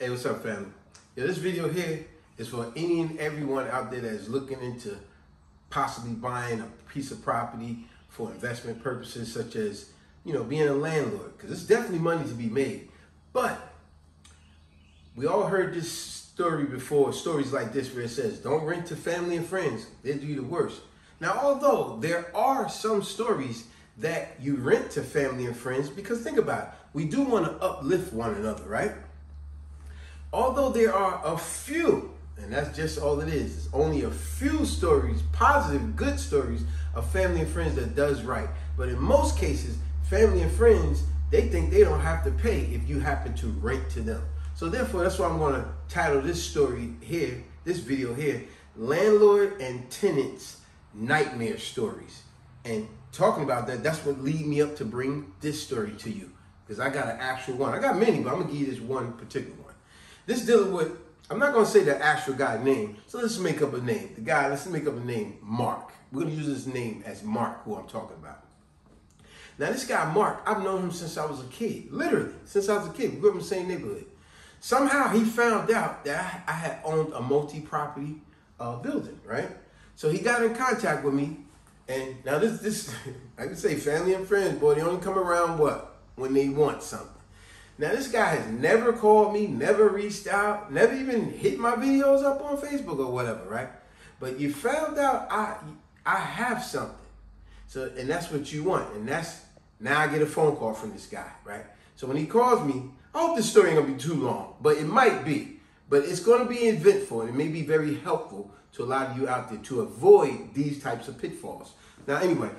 Hey, what's up, family? This video here is for any and everyone out there that is looking into possibly buying a piece of property for investment purposes, such as, being a landlord, because it's definitely money to be made. But we all heard this story before, stories like this where it says, don't rent to family and friends, they'll do you the worst. Now, although there are some stories that you rent to family and friends, because think about it, we do want to uplift one another, right? Although there are a few, and that's just all it is, it's only a few stories, positive, good stories of family and friends that does right. But in most cases, family and friends, they think they don't have to pay if you happen to rent to them. So therefore, that's why I'm going to title this story here, this video here, Landlord and Tenants Nightmare Stories. And talking about that, that's what lead me up to bring this story to you. Because I got an actual one. I got many, but I'm going to give you this one particular one. This dealing with, I'm not going to say the actual guy's name, so let's make up a name. Let's make up a name, Mark. We're going to use his name as Mark, who I'm talking about. Now, this guy, Mark, I've known him since I was a kid. Literally, since I was a kid. We grew up in the same neighborhood. Somehow, he found out that I had owned a multi-property building, right? So he got in contact with me. And now this, I can say family and friends, boy, they only come around what? When they want something. Now, this guy has never called me, never reached out, never even hit my videos up on Facebook or whatever, right? But you found out I have something. So, and that's what you want. And now I get a phone call from this guy, right? So when he calls me, I hope this story ain't gonna be too long, but it might be. But it's gonna be eventful and it may be very helpful to a lot of you out there to avoid these types of pitfalls. Now, anyway,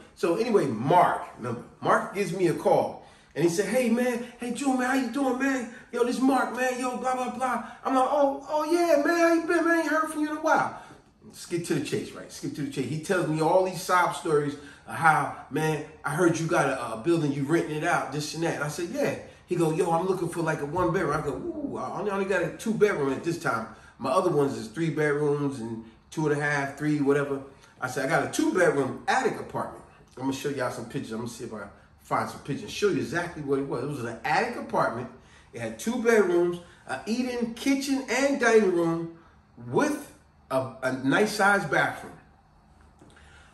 Mark gives me a call. And he said, hey, man, hey, Joe, man, how you doing, man? Yo, this Mark, man, yo, blah, blah, blah. I'm like, oh, yeah, man, how you been, man? I ain't heard from you in a while. Let's get to the chase, right? Skip to the chase. He tells me all these sob stories of how, man, I heard you got a building, you renting it out, this and that. And I said, yeah. He go, yo, I'm looking for like a 1-bedroom. I go, ooh, I only got a 2-bedroom at this time. My other ones is 3 bedrooms and 2.5, 3, whatever. I said, I got a 2-bedroom attic apartment. I'm going to show y'all some pictures. I'm going to see if I find some pictures, show you exactly what it was. It was an attic apartment. It had 2 bedrooms, an eat-in kitchen and dining room with a nice sized bathroom.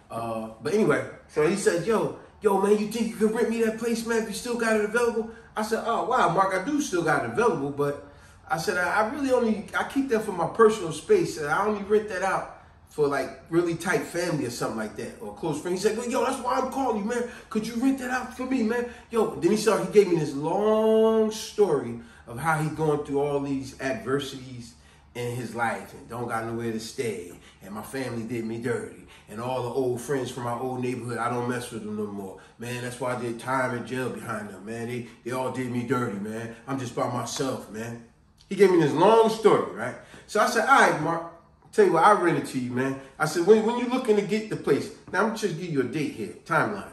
But anyway, so he said, yo, man, you think you can rent me that place, man, if you still got it available? I said, oh, wow, Mark, I do still got it available, but I said, I keep that for my personal space, and I only rent that out for like really tight family or something like that, or close friends. He said, well, yo, that's why I'm calling you, man. Could you rent that out for me, man? Yo, then he gave me this long story of how he's going through all these adversities in his life and don't got nowhere to stay. And my family did me dirty. And all the old friends from my old neighborhood, I don't mess with them no more. Man, that's why I did time in jail behind them, man. They all did me dirty, man. I'm just by myself, man. He gave me this long story, right? So I said, all right, Mark. Tell you what, I rent it to you, man. I said, when you're looking to get the place, now I'm just give you a date here, timeline.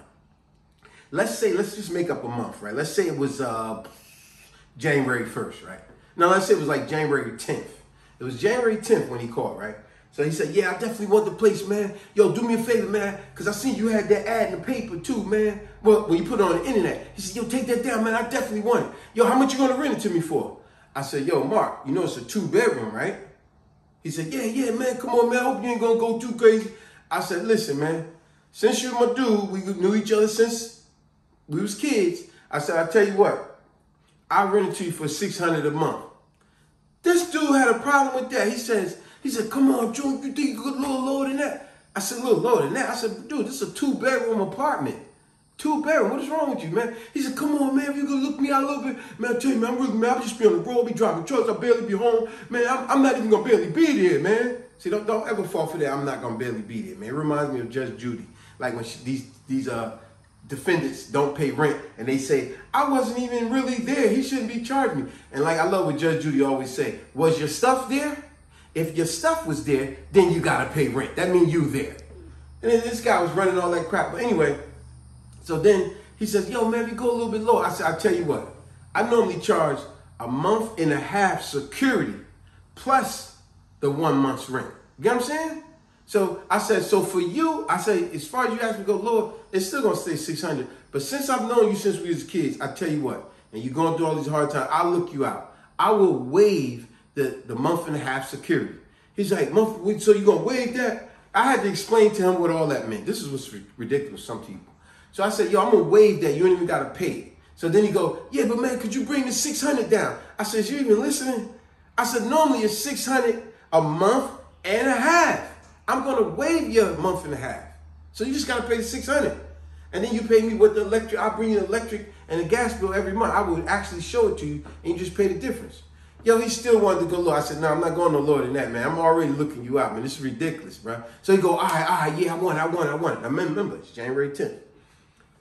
Let's just make up a month, right? Let's say it was January 1st, right? Now, let's say it was like January 10th. It was January 10th when he called, right? So he said, yeah, I definitely want the place, man. Yo, do me a favor, man, because I seen you had that ad in the paper too, man. Well, when you put it on the internet. He said, yo, take that down, man. I definitely want it. Yo, how much you going to rent it to me for? I said, yo, Mark, you know it's a 2-bedroom, right? He said, yeah, man, come on, man. I hope you ain't going to go too crazy. I said, listen, man, since you're my dude, we knew each other since we was kids. I said, I'll tell you what, I'll rent it to you for $600 a month. This dude had a problem with that. He said, come on, Joe, you think you could a little lower than that? I said, a little lower than that? I said, dude, this is a 2-bedroom apartment. 2-bedroom, what is wrong with you, man? He said, come on, man, if you could look me out a little bit. Man, I tell you, man, I'll just be on the road, be driving trucks, I'll barely be home. Man, I'm not even going to barely be there, man. See, don't ever fall for that. I'm not going to barely be there, man. It reminds me of Judge Judy. Like when these defendants don't pay rent and they say, I wasn't even really there. He shouldn't be charging me. And like I love what Judge Judy always say, was your stuff there? If your stuff was there, then you got to pay rent. That means you there. And then this guy was running all that crap. But anyway, so then he says, yo, man, if you go a little bit lower. I said, I'll tell you what. I normally charge a month and a half security plus the 1 month's rent. You get what I'm saying? So I said, so for you, I say, as far as you ask me to go lower, it's still going to stay 600. But since I've known you since we was kids, I tell you what, and you're going through all these hard times, I'll look you out. I will waive the month and a half security. He's like, so you gonna waive that? I had to explain to him what all that meant. This is what's ridiculous, some people. So I said, yo, I'm gonna waive that. You ain't even gotta pay it. So then he go, yeah, but man, could you bring the 600 down? I said, you even listening? I said, normally it's 600 a month and a half. I'm gonna waive your month and a half. So you just gotta pay the 600. And then you pay me with the electric. I'll bring you the electric and the gas bill every month. I would actually show it to you and you just pay the difference. Yo, he still wanted to go lower. I said, no, I'm not going no lower than that, man. I'm already looking you out, man. This is ridiculous, bro. So he go, all right, yeah, I want it. Now, remember, it's January 10th.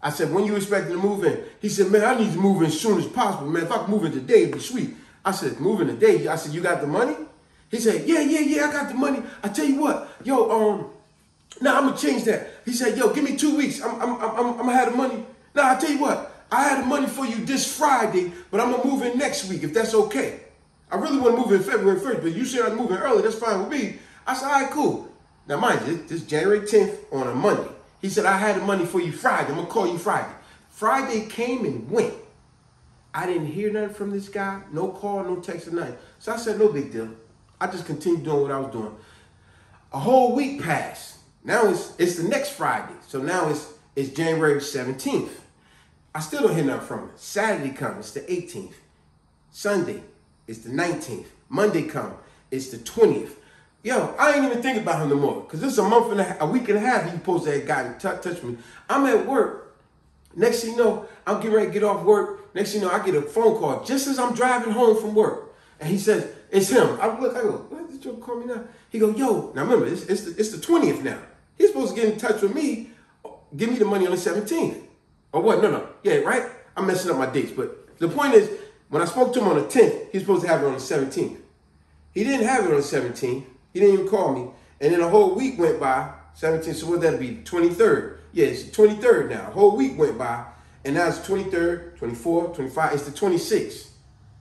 I said, when you expecting to move in? He said, man, I need to move in as soon as possible, man. If I can move in today, it'd be sweet. I said, move in today? I said, you got the money? He said, yeah, I got the money. I tell you what, yo, I'm gonna change that. He said, yo, give me 2 weeks. I'm gonna have the money. Now, I tell you what, I had the money for you this Friday, but I'm gonna move in next week, if that's okay. I really want to move in February 1st, but you said I'm moving early. That's fine with me. I said, all right, cool. Now, mind you, this is January 10th on a Monday. He said, I had the money for you Friday. I'm going to call you Friday. Friday came and went. I didn't hear nothing from this guy. No call, no text or nothing. So I said, no big deal. I just continued doing what I was doing. A whole week passed. Now it's the next Friday. So now it's January 17th. I still don't hear nothing from him. Saturday comes, it's the 18th. Sunday, it's the 19th. Monday come, it's the 20th. Yo, I ain't even thinking about him no more. Because this is a week and a half he supposed to have gotten touch with me. I'm at work. Next thing you know, I'm getting ready to get off work. Next thing you know, I get a phone call just as I'm driving home from work. And he says, it's him. I go, what did you call me now? He go, yo, now remember, it's the 20th now. He's supposed to get in touch with me, give me the money on the 17th. Or what? No. Yeah, right? I'm messing up my dates. But the point is, when I spoke to him on the 10th, he's supposed to have it on the 17th. He didn't have it on the 17th. He didn't even call me. And then a whole week went by, 17th, so what that'll be, 23rd. Yeah, it's the 23rd now. A whole week went by, and now it's 23rd, 24th, 25th, it's the 26th.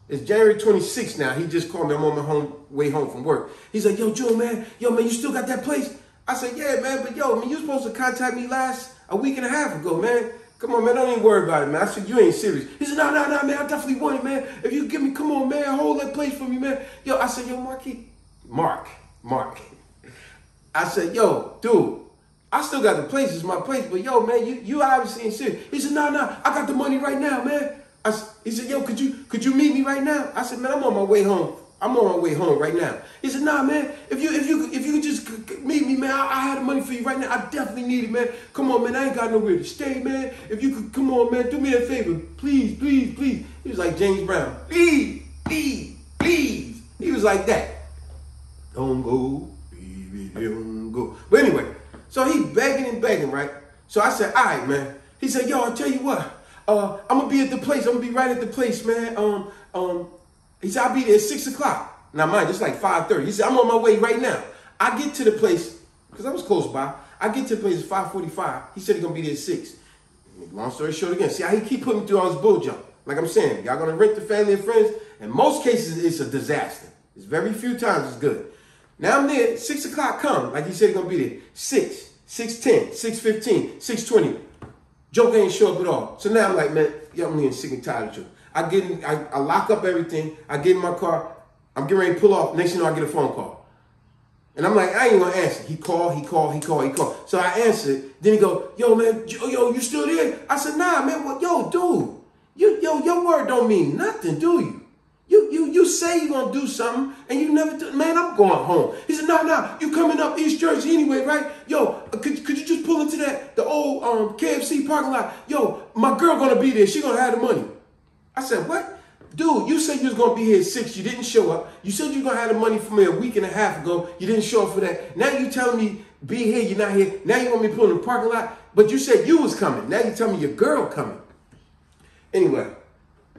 It's January 26th now. He just called me. I'm on my way home from work. He's like, yo, Joe, man, you still got that place? I said, yeah, man, but yo, man, you supposed to contact me a week and a half ago, man. Come on, man, don't even worry about it, man. I said, you ain't serious. He said, no, man, I definitely want it, man. If you give me, come on, man, hold that place for me, man. Yo, I said, yo, Mark. I said, yo, dude, I still got the place. It's my place, but yo, man, you obviously ain't serious. He said, no, I got the money right now, man. He said, yo, could you meet me right now? I said, man, I'm on my way home. I'm on my way home right now. He said, nah, man, if you could just meet me, man, I had the money for you right now. I definitely need it, man. Come on, man, I ain't got nowhere to stay, man. If you could, come on, man, do me a favor. Please. He was like James Brown. Please. He was like that. Don't go, baby, don't go. But anyway, so he begging, right? So I said, all right, man. He said, yo, I'll tell you what. I'm going to be at the place. I'm going to be right at the place, man. He said, I'll be there at 6 o'clock. Now, mind, it's like 5:30. He said, I'm on my way right now. I get to the place, because I was close by. I get to the place at 5:45. He said he's going to be there at 6. Long story short again. See how he keep putting me through all this bull jump. Like I'm saying, y'all going to rent the family and friends. In most cases, it's a disaster. It's very few times it's good. Now I'm there. 6 o'clock come. Like he said he's going to be there. 6, 6:10, 6:15, 6:20. Joker ain't show up at all. So now I'm like, man, yo, I'm getting sick and tired of you. I lock up everything. I get in my car. I'm getting ready to pull off. Next thing you know, I get a phone call. And I'm like, I ain't going to answer. He called. So I answered. Then he go, yo, man, yo, you still there? I said, nah, man. Well, yo, dude. Your word don't mean nothing, do you? You say you're going to do something, and you never do. Man, I'm going home. He said, no, you coming up East Jersey anyway, right? Yo, could you just pull into the old KFC parking lot? Yo, my girl going to be there. She going to have the money. I said, what? Dude, you said you was going to be here at 6. You didn't show up. You said you were going to have the money for me a week and a half ago. You didn't show up for that. Now you telling me be here, you're not here. Now you want me to pull in the parking lot? But you said you was coming. Now you tell me your girl coming. Anyway,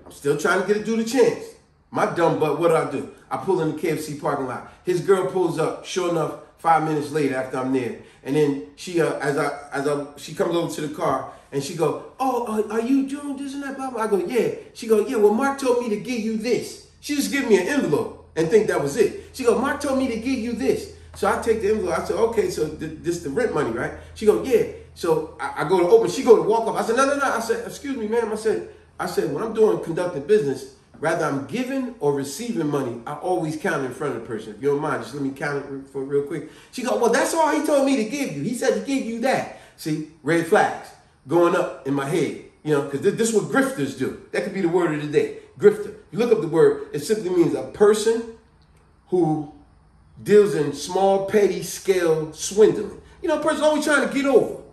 I'm still trying to get a dude a chance. My dumb butt, what do? I pull in the KFC parking lot. His girl pulls up. Sure enough, 5 minutes later after I'm there. And then she, she comes over to the car. And she go, oh, are you doing this and that, blah, blah? I go, yeah. She go, yeah, well, Mark told me to give you this. She just give me an envelope and think that was it. She go, Mark told me to give you this. So I take the envelope. I said, okay, so this the rent money, right? She go, yeah. So I go to open. She go to walk up. I said, no. I said, excuse me, ma'am. I said, when I'm conducting business, whether I'm giving or receiving money, I always count in front of the person. If you don't mind, just let me count it for real quick. She go, well, that's all he told me to give you. He said to give you that. See, red flags going up in my head. You know, because this is what grifters do. That could be the word of the day. Grifter. You look up the word, it simply means a person who deals in small, petty scale swindling. You know, a person always trying to get over.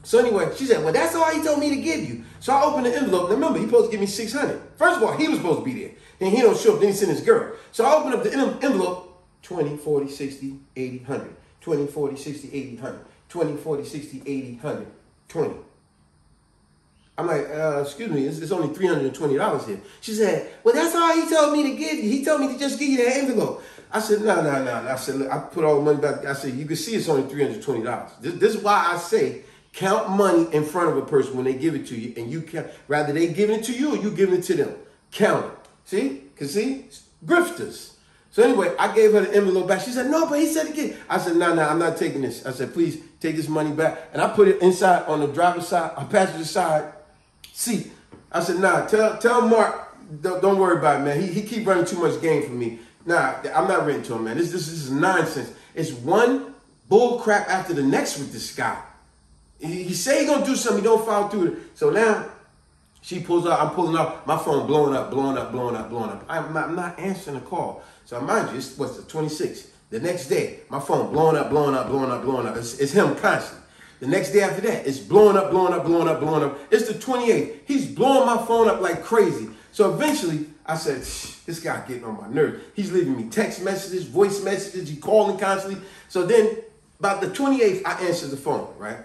So anyway, she said, well, that's all he told me to give you. So I opened the envelope. Now remember, he supposed to give me $600. First of all, he was supposed to be there. And he don't show up, then he sent his girl. So I opened up the envelope, 20, 40, 60, 80, 100. 20, 40, 60, 80, 100. 20, 40, 60, 80, 100. 20. I'm like, excuse me, it's only $320 here. She said, well, that's all he told me to give you. He told me to just give you that envelope. I said, no. I said, look, I put all the money back. I said, you can see it's only $320. This is why I say count money in front of a person when they give it to you, and you count. Rather they give it to you or you give it to them. Count it. See? Cause see, grifters. So anyway, I gave her the envelope back. She said, no, but he said again. I said, no, I'm not taking this. I said, please take this money back. And I put it inside on the driver's side, passenger side seat. I said, nah, tell Mark, don't worry about it, man. He keep running too much game for me. Nah, I'm not renting to him, man. This is nonsense. It's one bull crap after the next with this guy. He say he gonna do something, he don't follow through. So now she pulls out, I'm pulling up, my phone blowing up. I'm not answering the call. So mind you, it's what's the 26th. The next day, my phone blowing up. It's him constantly. The next day after that, it's blowing up. It's the 28th. He's blowing my phone up like crazy. So eventually, I said, this guy getting on my nerves. He's leaving me text messages, voice messages, he calling constantly. So then, about the 28th, I answered the phone, right?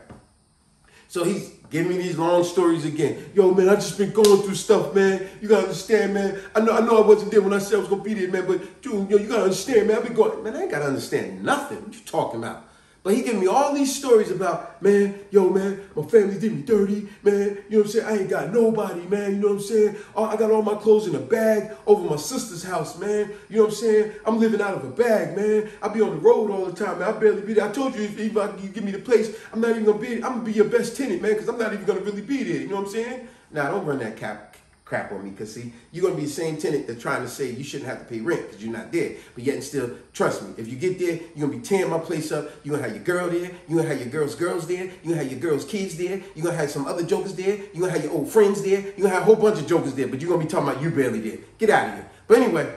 So he's giving me these long stories again. Yo, man, I just been going through stuff, man. You gotta understand, man. I know I wasn't there when I said I was gonna be there, man. But dude, yo, you gotta understand, man. I've been going, man. I ain't gotta understand nothing. What you talking about? But he giving me all these stories about, man, yo, man, my family did me dirty, man. You know what I'm saying? I ain't got nobody, man. You know what I'm saying? Oh, I got all my clothes in a bag over my sister's house, man. You know what I'm saying? I'm living out of a bag, man. I be on the road all the time, man. I barely be there. I told you if you give me the place, I'm not even gonna be. I'm gonna be your best tenant, man, because I'm not even gonna really be there. You know what I'm saying? Nah, don't run that crap on me, because see, you're going to be the same tenant that's trying to say you shouldn't have to pay rent because you're not there. But yet and still, trust me, if you get there, you're going to be tearing my place up. You're going to have your girl there. You're going to have your girls there. You're going to have your girls' kids there. You're going to have some other jokers there. You're going to have your old friends there. You're going to have a whole bunch of jokers there, but you're going to be talking about you barely there. Get out of here. But anyway,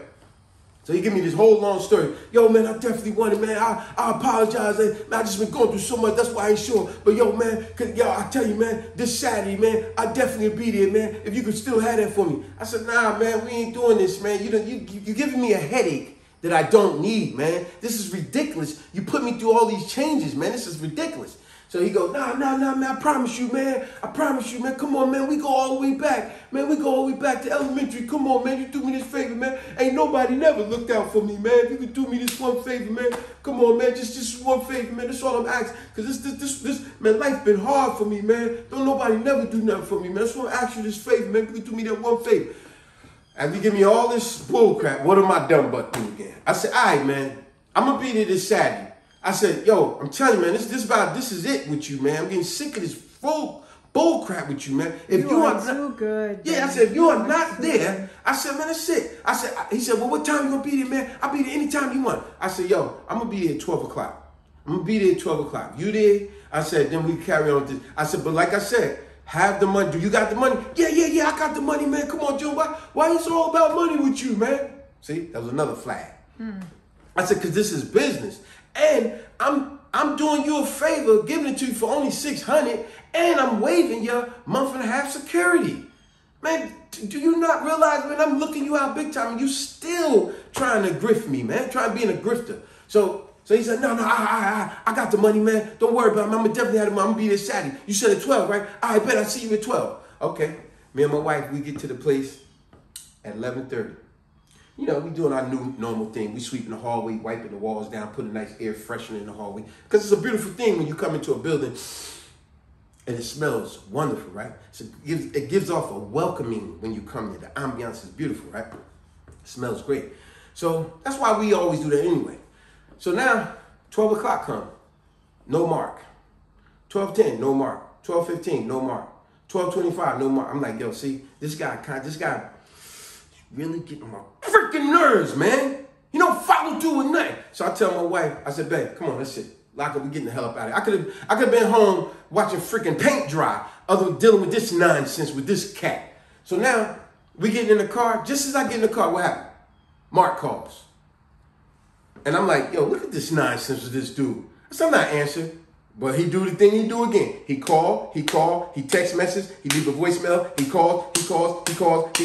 so he give me this whole long story. Yo, man, I definitely want it, man. I apologize. Man, I just been going through so much. That's why I ain't sure. But yo, man, I tell you, man, this Saturday, man, I definitely be there, man. If you could still have that for me. I said, nah, man, we ain't doing this, man. You giving me a headache that I don't need, man. This is ridiculous. You put me through all these changes, man. This is ridiculous. So he goes, nah, man, I promise you, man. Come on, man, we go all the way back. Man, we go all the way back to elementary. Come on, man, you do me this favor, man. Ain't nobody never looked out for me, man. If you could do me this one favor, man. Come on, man, just one favor, man. That's all I'm asking. Because this, man, life been hard for me, man. Don't nobody never do nothing for me, man. That's why I ask you this favor, man. If you could do me that one favor. After you give me all this bull crap, what am I dumb butt do again? I said, all right, man, I'm going to be there this Saturday. I said, yo, I'm telling you, man, this is it with you, man. I'm getting sick of this full bull crap with you, man. If you are too good. Yeah, I said, if you are not there, I said, man, that's it. He said, well, what time you gonna be there, man? I'll be there anytime you want. I said, yo, I'm gonna be there at 12 o'clock. I'm gonna be there at 12 o'clock. You there? I said, then we carry on with this. I said, but like I said, have the money. Do you got the money? Yeah, I got the money, man. Come on, June. Why it's all about money with you, man? See, that was another flag. I said, because this is business. And I'm doing you a favor, giving it to you for only $600, and I'm waiving your month and a half security. Man, do you not realize, man, I'm looking you out big time, and you still trying to grift me, man, trying to be a grifter. So he said, no, I got the money, man. Don't worry about it. I'm gonna definitely have the money. I'm gonna be there Saturday. You said at 12, right? I bet I'll see you at 12. Okay. Me and my wife, we get to the place at 11:30. You know, we doing our new normal thing. We sweeping the hallway, wiping the walls down, putting a nice air freshener in the hallway. Because it's a beautiful thing when you come into a building and it smells wonderful, right? So it gives off a welcoming when you come there. The ambiance is beautiful, right? It smells great. So that's why we always do that anyway. So now, 12 o'clock come, no mark. 12:10, no mark. 12:15, no mark. 12:25, no mark. I'm like, yo, see, this guy, really getting on my freaking nerves, man. You don't follow through with nothing. So I tell my wife, I said, babe, come on, that's it. Lock up, we getting the hell up out of here. I could have been home watching freaking paint dry, other than dealing with this nonsense with this cat. So now we get in the car. Just as I get in the car, what happened? Mark calls. And I'm like, yo, look at this nonsense with this dude. I said, I'm not answering. But he do the thing he do again. He call, he text message, he leave a voicemail, he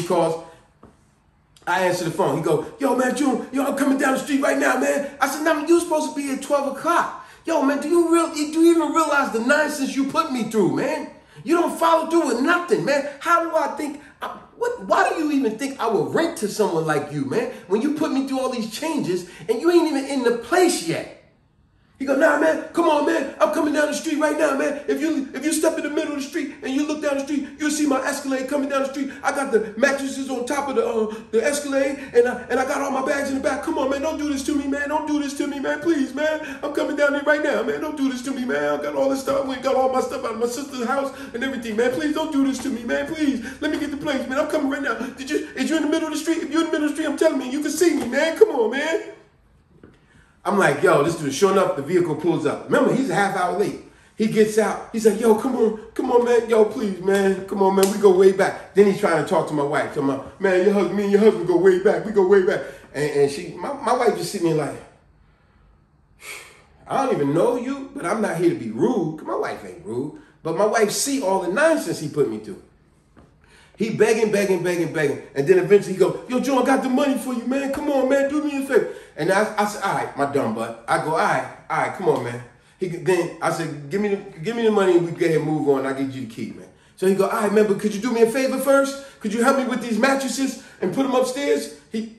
calls. I answer the phone. He go, yo, man, June, yo, I'm coming down the street right now, man. I said, no, you supposed to be at 12 o'clock. Yo, man, do you even realize the nonsense you put me through, man? You don't follow through with nothing, man. How do I think, why do you even think I would rent to someone like you, man? When you put me through all these changes and you ain't even in the place yet. He go, nah, man, come on, man. I'm coming down the street right now, man. If you step in the middle of the street and you look down the street, you'll see my Escalade coming down the street. I got the mattresses on top of the Escalade, and I got all my bags in the back. Come on, man, don't do this to me, man. Don't do this to me, man. Please, man. I'm coming down there right now, man. Don't do this to me, man. I got all this stuff. We got all my stuff out of my sister's house and everything, man. Please don't do this to me, man. Please. Let me get the place, man. I'm coming right now. Is you in the middle of the street? If you're in the middle of the street, I'm telling you, you can see me, man. Come on, man. I'm like, yo, this dude, sure enough, the vehicle pulls up. Remember, he's a half hour late. He gets out. He's like, yo, come on, man. Yo, please, man. Come on, man. We go way back. Then he's trying to talk to my wife. So man, me and your husband go way back. We go way back. And my wife just sitting there like, I don't even know you, but I'm not here to be rude. 'Cause my wife ain't rude. But my wife see all the nonsense he put me through. He begging. And then eventually he go, yo, Joe, I got the money for you, man. Come on, man. Do me a favor. And I said, all right, my dumb butt. I go, all right, come on, man. Then I said, give me the money and we go ahead and move on. I'll give you the key, man. So he go, all right, man, but could you do me a favor first? Could you help me with these mattresses and put them upstairs? He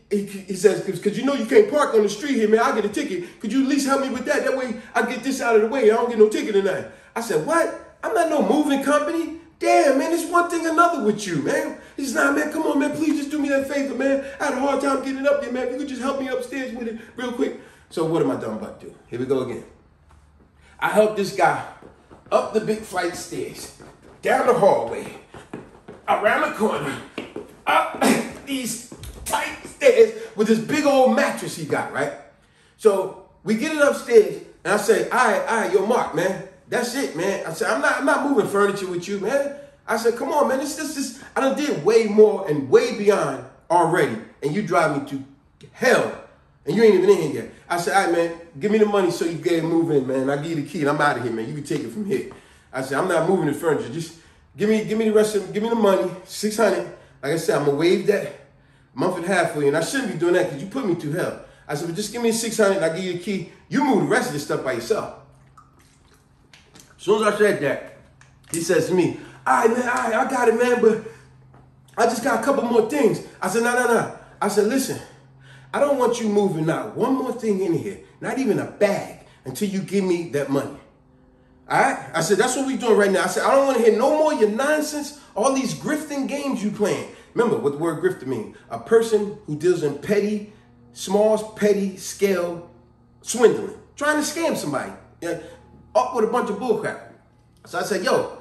says, because you know you can't park on the street here, man. I'll get a ticket. Could you at least help me with that? That way I get this out of the way. I don't get no ticket tonight. I said, what? I'm not no moving company. Damn, man, it's one thing or another with you, man. He says, nah, man, come on, man, please just do me that favor, man. I had a hard time getting up there, man. If you could just help me upstairs with it real quick. So what did my dumb butt do? Here we go again. I helped this guy up the big flight of stairs, down the hallway, around the corner, up these tight stairs with this big old mattress he got, right? So we get it upstairs, and I say, all right, yo, Mark, man. That's it, man. I said, I'm not moving furniture with you, man. I said, come on, man. This I done did way more and way beyond already. And you drive me to hell. And you ain't even in here yet. I said, all right, man, give me the money so you can move in, man. I'll give you the key and I'm out of here, man. You can take it from here. I said, I'm not moving the furniture. Just give me the rest of it. Give me the money, $600. Like I said, I'm going to waive that month and a half for you. And I shouldn't be doing that because you put me through hell. I said, but just give me $600 and I'll give you the key. You move the rest of this stuff by yourself. As soon as I said that, he says to me, all right, man, all right, I got it, man, but I just got a couple more things. I said, no. I said, listen, I don't want you moving not one more thing in here, not even a bag, until you give me that money. All right? I said, that's what we're doing right now. I said, I don't want to hear no more of your nonsense, all these grifting games you playing. Remember what the word grifter means. A person who deals in small scale swindling, trying to scam somebody. Up with a bunch of bullcrap. So I said, yo,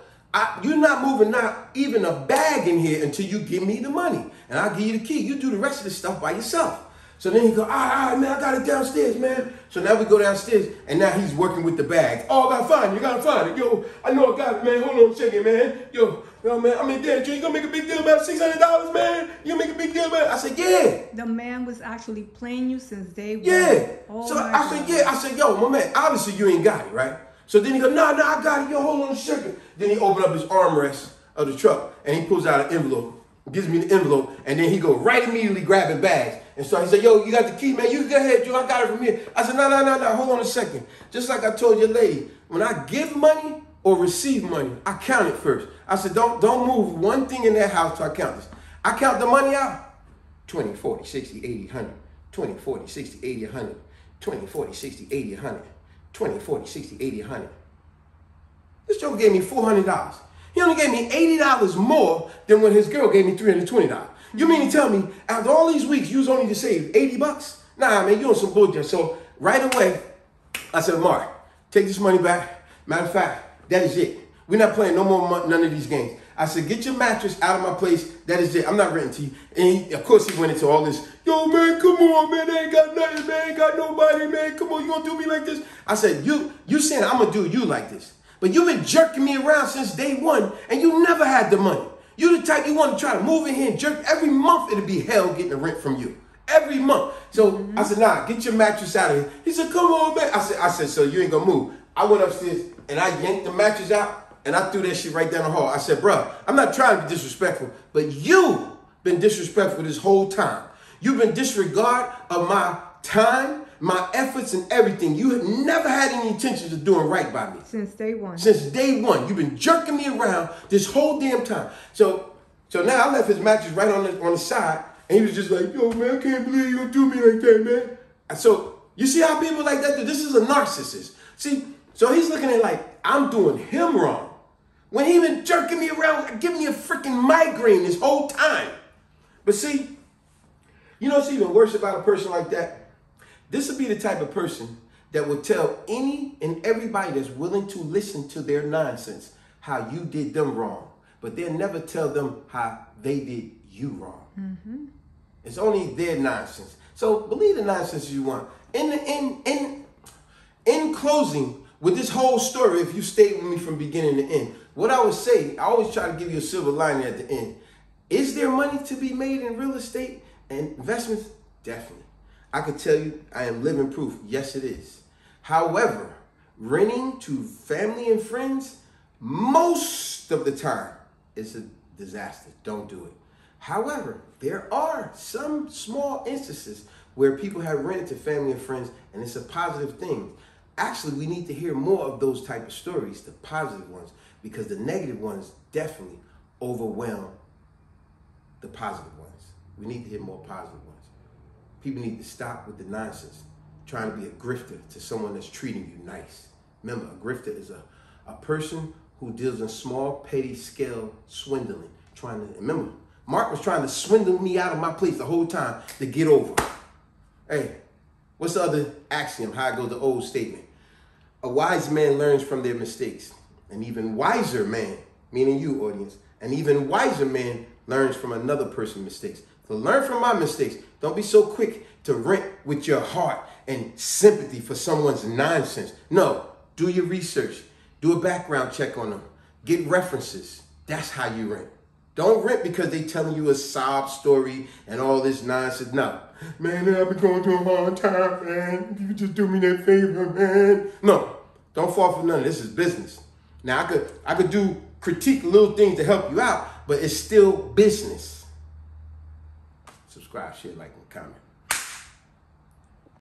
you're not moving not even a bag in here until you give me the money. And I'll give you the key. You do the rest of this stuff by yourself. So then he go, all right, man, I got it downstairs, man. So now we go downstairs, and now he's working with the bags. Oh, I gotta find it. You gotta find it. Yo, I know I got it, man. Hold on a second, man. Yo, man, I mean, damn, you gonna make a big deal about $600, man? You gonna make a big deal about it? I said, yeah. The man was actually playing you since day one. Yeah. Oh, so I said, yeah. I said, yo, my man, obviously you ain't got it, right? So then he goes, no, I got it. Yo, hold on a second. Then he opened up his armrest of the truck, and he pulls out an envelope, gives me the envelope, and then he go right immediately grabbing bags. And so he said, yo, you got the key, man. You go ahead, Joe. I got it from here. I said, no. Hold on a second. Just like I told your lady, when I give money or receive money, I count it first. I said, don't move one thing in that house till I count this. I count the money out. 20, 40, 60, 80, 100. 20, 40, 60, 80, 100. 20, 40, 60, 80, 100. 20, 40, 60, 80, 100. This joker gave me $400. He only gave me $80 more than when his girl gave me $320. You mean to tell me, after all these weeks, you was only to save $80? Nah, man, you on some bullshit. So right away, I said, Mark, take this money back. Matter of fact, that is it. We're not playing no more none of these games. I said, get your mattress out of my place. That is it. I'm not renting to you. And of course, he went into all this. Yo, man, come on, man. They ain't got nothing, man. Ain't got nobody, man. Come on, you gonna do me like this? I said, you saying I'm gonna do you like this. But you've been jerking me around since day one, and you never had the money. You the type you want to try to move in here and jerk. Every month it'll be hell getting the rent from you. Every month. So I said, nah, get your mattress out of here. He said, come on, man. I said, so you ain't gonna move. I went upstairs and I yanked the mattress out and I threw that shit right down the hall. I said, bro, I'm not trying to be disrespectful, but you've been disrespectful this whole time. You've been disregard of my time, my efforts, and everything. You have never had any intentions of doing right by me. Since day one. Since day one. You've been jerking me around this whole damn time. So now I left his mattress right on the side. And he was just like, yo, man, I can't believe you gonna do me like that, man. And so you see how people like that do? This is a narcissist. See, so he's looking at like, I'm doing him wrong. When he been jerking me around, giving me a freaking migraine this whole time. But see, you know what's even worse about a person like that? This would be the type of person that would tell any and everybody that's willing to listen to their nonsense how you did them wrong. But they'll never tell them how they did you wrong. Mm-hmm. It's only their nonsense. So believe the nonsense you want. In closing, with this whole story, if you stayed with me from beginning to end, what I would say, I always try to give you a silver lining at the end. Is there money to be made in real estate and investments? Definitely. I can tell you, I am living proof. Yes, it is. However, renting to family and friends, most of the time, it's a disaster. Don't do it. However, there are some small instances where people have rented to family and friends, and it's a positive thing. Actually, we need to hear more of those type of stories, the positive ones, because the negative ones definitely overwhelm the positive ones. We need to hear more positive ones. People need to stop with the nonsense, trying to be a grifter to someone that's treating you nice. Remember, a grifter is a person who deals in small, petty scale swindling. Remember, Mark was trying to swindle me out of my place the whole time to get over. Hey, what's the other axiom? How it goes, the old statement. A wise man learns from their mistakes. An even wiser man, meaning you, audience, an even wiser man learns from another person's mistakes. So learn from my mistakes. Don't be so quick to rent with your heart and sympathy for someone's nonsense. No, do your research. Do a background check on them. Get references. That's how you rent. Don't rent because they telling you a sob story and all this nonsense. No. Man, I've been going through a hard time, man. You just do me that favor, man. No, don't fall for none of this. This is business. Now, I could do critique little things to help you out, but it's still business. Subscribe, share, like, and comment.